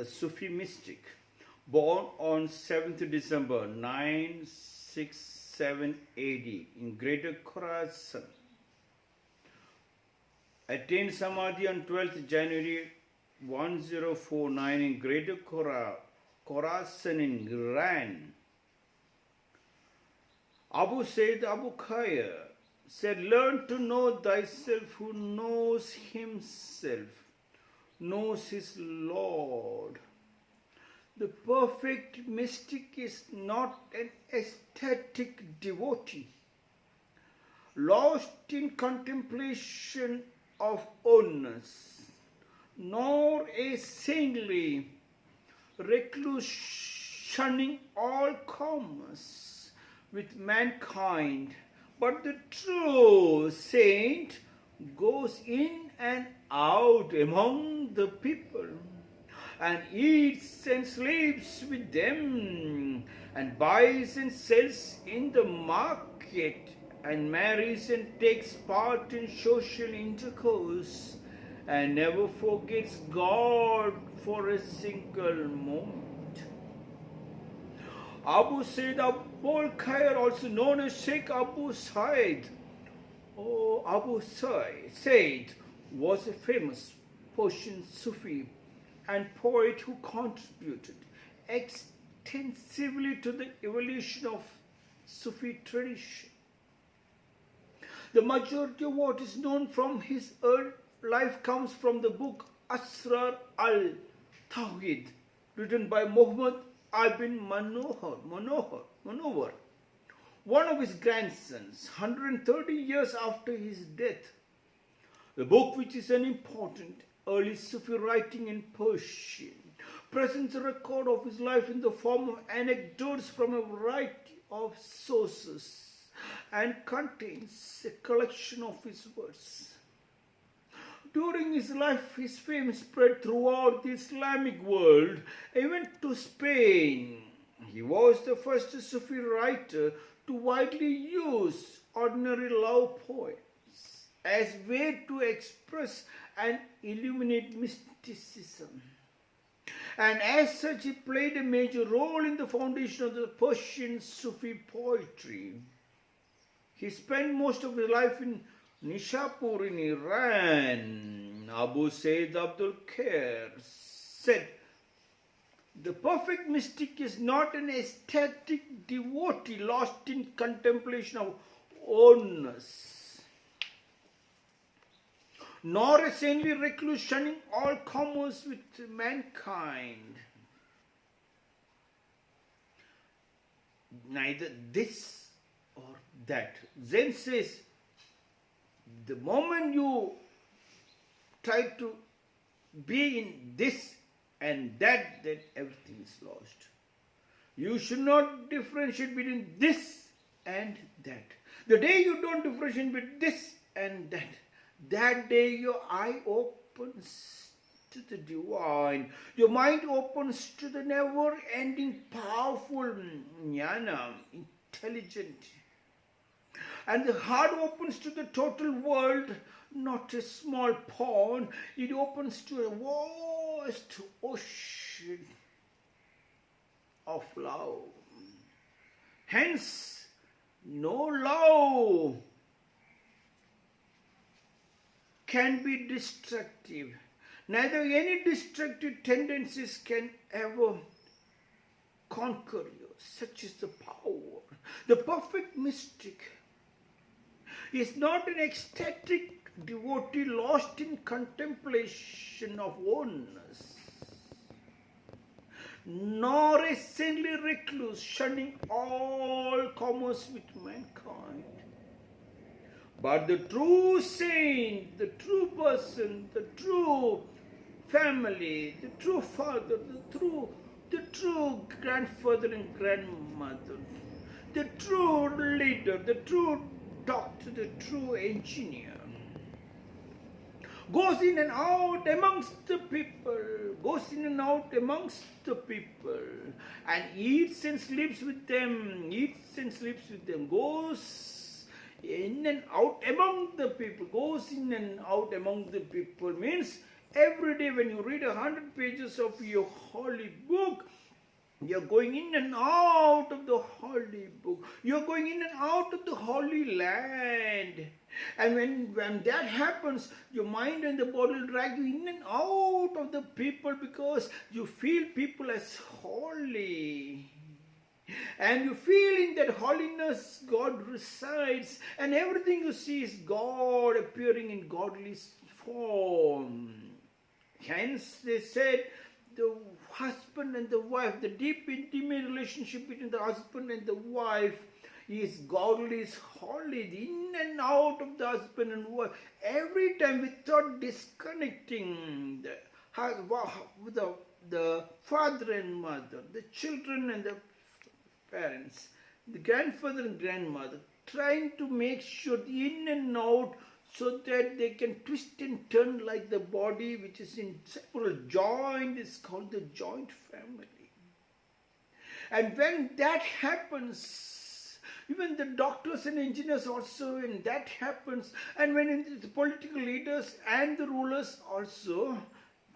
a Sufi mystic, born on 7th December 967 AD in Greater Khorasan. Attained Samadhi on 12th January 1049 in Greater Khorasan in Iran. Abu Sayyid Abu Khayr said, learn to know thyself who knows himself, knows his Lord. The perfect mystic is not an ecstatic devotee, lost in contemplation of oneness, nor a saintly recluse shunning all commerce with mankind, but the true saint goes in and out among the people, and eats and sleeps with them, and buys and sells in the market, and marries and takes part in social intercourse, and never forgets God for a single moment. Abu Sayyid Abdul Khayr, also known as Sheikh Abu Said, Abu Said, was a famous Persian Sufi and poet who contributed extensively to the evolution of Sufi tradition. The majority of what is known from his early life comes from the book Asrar al-Tawhid, written by Muhammad ibn Manohar, one of his grandsons, 130 years after his death. The book, which is an important early Sufi writing in Persian, presents a record of his life in the form of anecdotes from a variety of sources and contains a collection of his words. During his life, his fame spread throughout the Islamic world, even to Spain. He was the first Sufi writer to widely use ordinary love poems as a way to express and illuminate mysticism. And as such, he played a major role in the foundation of the Persian Sufi poetry. He spent most of his life in Nishapur in Iran. Abu Sayyid Abdul Khayr said, the perfect mystic is not an ecstatic devotee lost in contemplation of oneness, nor a saintly recluse shunning all commerce with mankind. Neither this or that. Zen says, the moment you try to be in this and that, then everything is lost. You should not differentiate between this and that. The day you don't differentiate between this and that, that day your eye opens to the divine. Your mind opens to the never-ending, powerful jnana, intelligent. And the heart opens to the total world, not a small pond. It opens to a vast ocean of love. Hence, no love can be destructive. Neither any destructive tendencies can ever conquer you. Such is the power. The perfect mystic is not an ecstatic devotee lost in contemplation of oneness, nor a saintly recluse shunning all commerce with mankind. But the true saint, the true person, the true family, the true father, the true grandfather and grandmother, the true leader, the true doctor, the true engineer, goes in and out amongst the people, and eats and sleeps with them, goes in and out among the people, means Every day when you read 100 pages of your holy book, you're going in and out of the holy book. You're going in and out of the holy land. And when that happens, your mind and the body will drag you in and out of the people because you feel people as holy. And you feel in that holiness God resides, and everything you see is God appearing in godly form. Hence they said the husband and the wife, the deep intimate relationship between the husband and the wife is godly, is holy, in and out of the husband and wife. Every time without disconnecting the father and mother, the children and the parents, the grandfather and grandmother, trying to make sure in and out so that they can twist and turn like the body which is in several joint is called the joint family. And when that happens, even the doctors and engineers also, when that happens, and when the political leaders and the rulers also,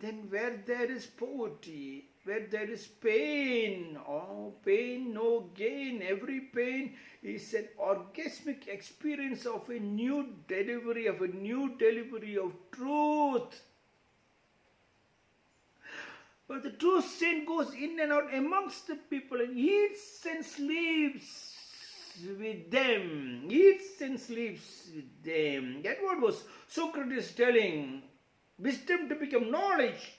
then where there is poverty, where there is pain, oh, pain, no gain. Every pain is an orgasmic experience of a new delivery, of truth. But the true saint goes in and out amongst the people and eats and sleeps with them. Eats and sleeps with them. That what was Socrates telling. Wisdom to become knowledge.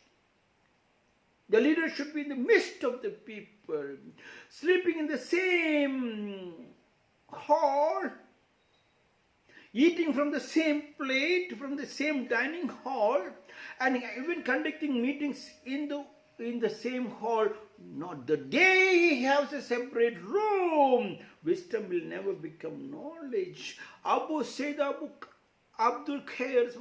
The leader should be in the midst of the people, sleeping in the same hall, eating from the same plate, from the same dining hall, and even conducting meetings in the same hall. Not the day he has a separate room. Wisdom will never become knowledge. Abdul khayr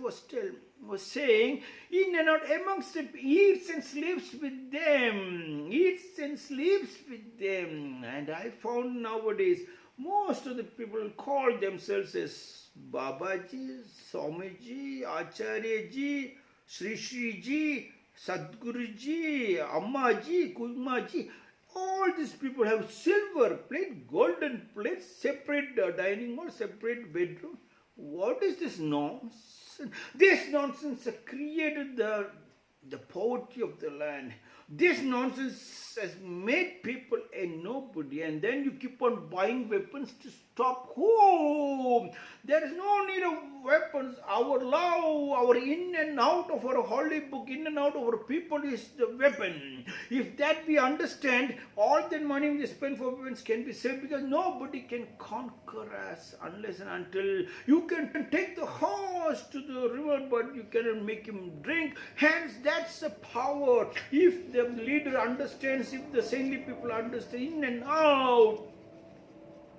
was saying, in and out amongst them, eats and sleeps with them. Eats and sleeps with them. And I found nowadays, most of the people call themselves as Babaji, Swamiji, Acharyaji, Sri Sriji, Sadguruji, Ammaji, Kumaji. All these people have silver plate, golden plates, separate dining hall, separate bedroom. What is this nonsense? This nonsense has created the poverty of the land. This nonsense has made people a nobody, and then you keep on buying weapons to stop whom? There is no need of weapons. Our love, our in and out of our holy book, in and out of our people is the weapon. If that we understand, all the money we spend for weapons can be saved, because nobody can conquer us unless and until you can take the horse to the river, but you cannot make him drink. Hence, that's the power. If the leader understands, if the saintly people understand in and out,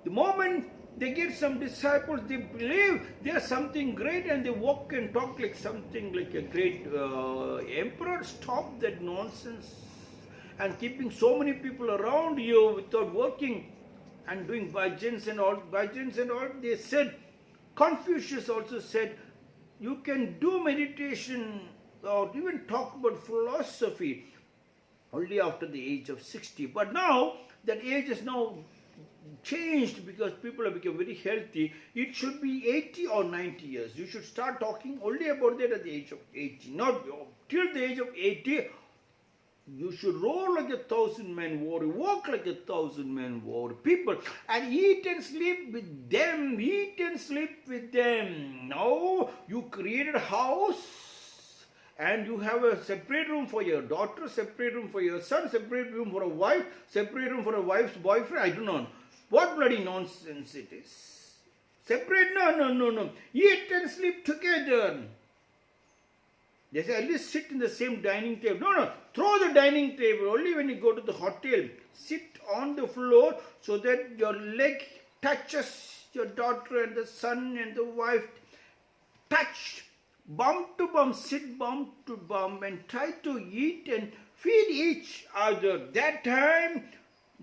the moment they get some disciples, they believe they are something great and they walk and talk like something like a great emperor. Stop that nonsense and keeping so many people around you without working and doing bhajans and all. They said, Confucius also said, you can do meditation or even talk about philosophy only after the age of 60. But now that age is now changed because people have become very healthy. It should be 80 or 90 years. You should start talking only about that at the age of 80. Not till the age of 80. You should roll like 1,000-man warrior, walk like 1,000-man warrior, people, and eat and sleep with them. Eat and sleep with them. Now you created a house and you have a separate room for your daughter, separate room for your son, separate room for a wife, separate room for a wife's boyfriend. I don't know. What bloody nonsense it is. Separate? No. Eat and sleep together. They say, at least sit in the same dining table. No. Throw the dining table. Only when you go to the hotel, sit on the floor so that your leg touches your daughter and the son and the wife. Touch. Bump to bump. Sit bump to bump and try to eat and feed each other. That time,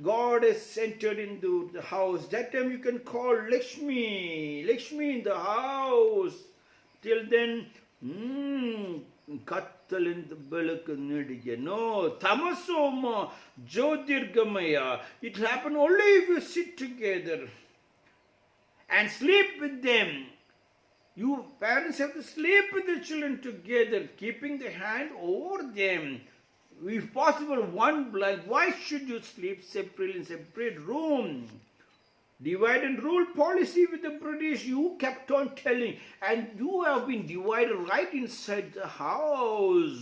God has entered into the house. That time you can call Lakshmi in the house. Till then, cut ಕತ್ತಲಿಂದ ಬೆಳಕು ನೀಡಿಗೆ. No, tamasoma jyotirgamaya. It happen only if you sit together and sleep with them. You parents have to sleep with the children together, keeping the hand over them. If possible, one blanket. Why should you sleep separately in separate room? Divide and rule policy with the British, you kept on telling, and you have been divided right inside the house.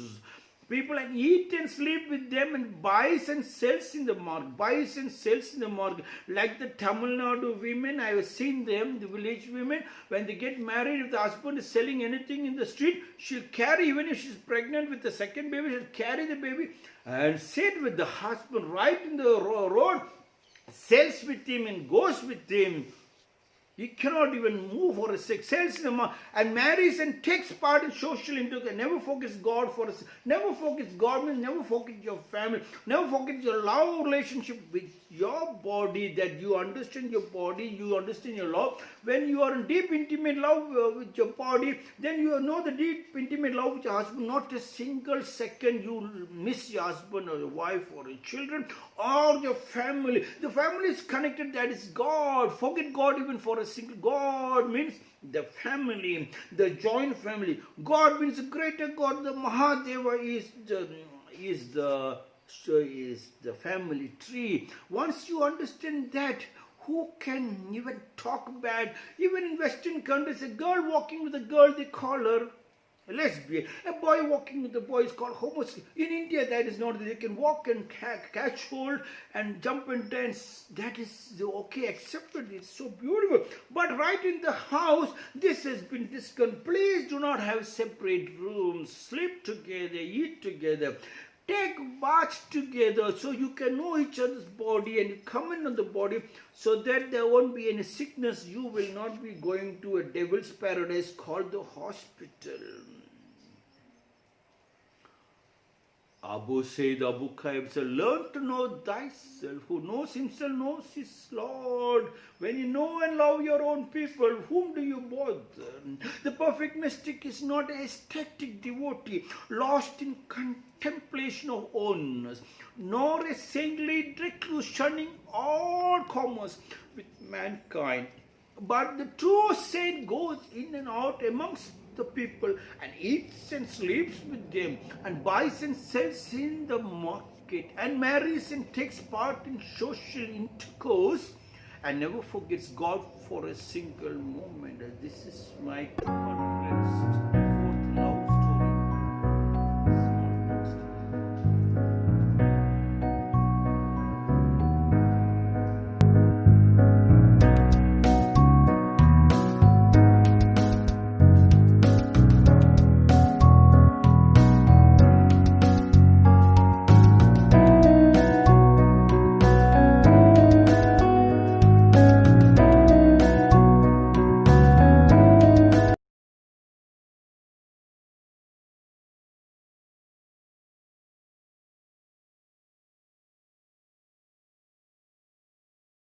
People like eat and sleep with them and buys and sells in the market. Buys and sells in the market. Like the Tamil Nadu women, I have seen them, the village women, when they get married, if the husband is selling anything in the street, she'll carry, even if she's pregnant with the second baby, she'll carry the baby and sit with the husband right in the road, sells with him and goes with him. He cannot even move for a sec. Sells them and marries and takes part in social intercourse. Never forgets God for us. Never forgets God means never forget your family. Never forget your love relationship with your body. That you understand your body. You understand your love. When you are in deep intimate love with your body, then you know the deep intimate love with your husband. Not a single second you miss your husband or your wife or your children or your family. The family is connected. That is God. Forget God even for a single. God means the family, the joint family. God means the greater God. The Mahadeva is the family tree. Once you understand that, who can even talk bad? Even in Western countries, a girl walking with a girl, they call her a lesbian. A boy walking with a boy is called homosexual. In India, that is not. They can walk and catch hold and jump and dance. That is okay, accepted. It's so beautiful. But right in the house, this has been discussed. Please do not have separate rooms. Sleep together, eat together. Take baths together so you can know each other's body and you come in on the body so that there won't be any sickness. You will not be going to a devil's paradise called the hospital. Abu said, Abu Qaib said, learn to know thyself. Who knows himself knows his Lord. When you know and love your own people, whom do you bother? The perfect mystic is not a static devotee, lost in contemplation of ownness, nor a saintly recluse shunning all commerce with mankind. But the true saint goes in and out amongst the people and eats and sleeps with them and buys and sells in the market and marries and takes part in social intercourse and never forgets God for a single moment. This is my confidence.